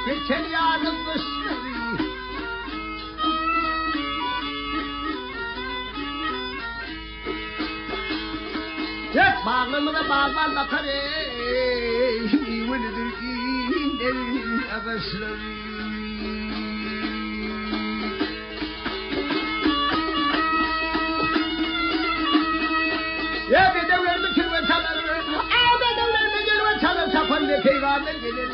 geçen yarın kışları. Hep bağlamına bağlar bakar ey, velidir iğnerin ağaçları. Ya bedevlerimi kirve çalar, bedevlerimi kirve çalar, çapan ve peygamber gelir.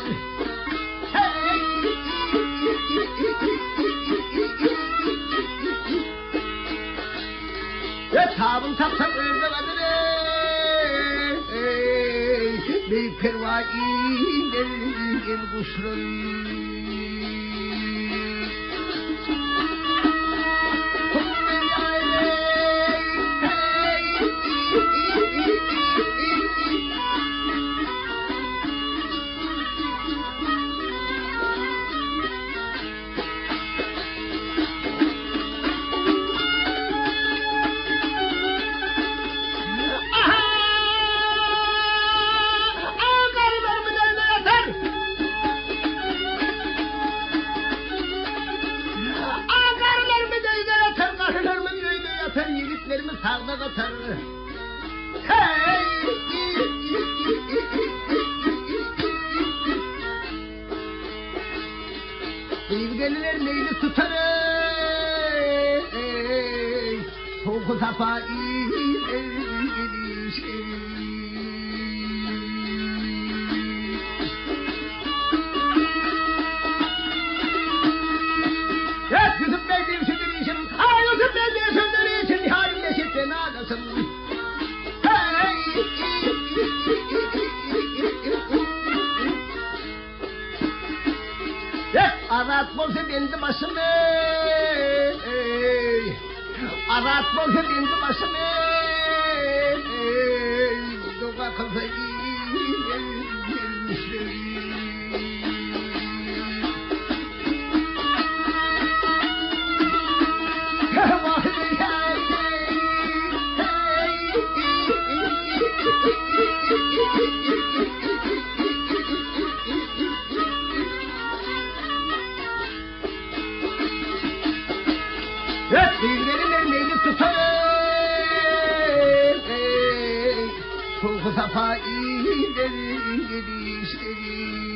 Ya tabım tapsak önde vardır ey, bir pervai gel kuşları. Yiğitlerimiz sağda katar. Hey! Sevgililer meyli tutar ey, soğuk safa ya Yusuf Bey diye sözleri için, Yusuf Bey diye sözleri için halimle şirkten ağlasın. Aratmazsa benim başım ey, aratmazsa benim başım ey, doğa kafayı gelmişler. Sevgililer meyli tutar ey, soğuk safa iyileri gelişleri.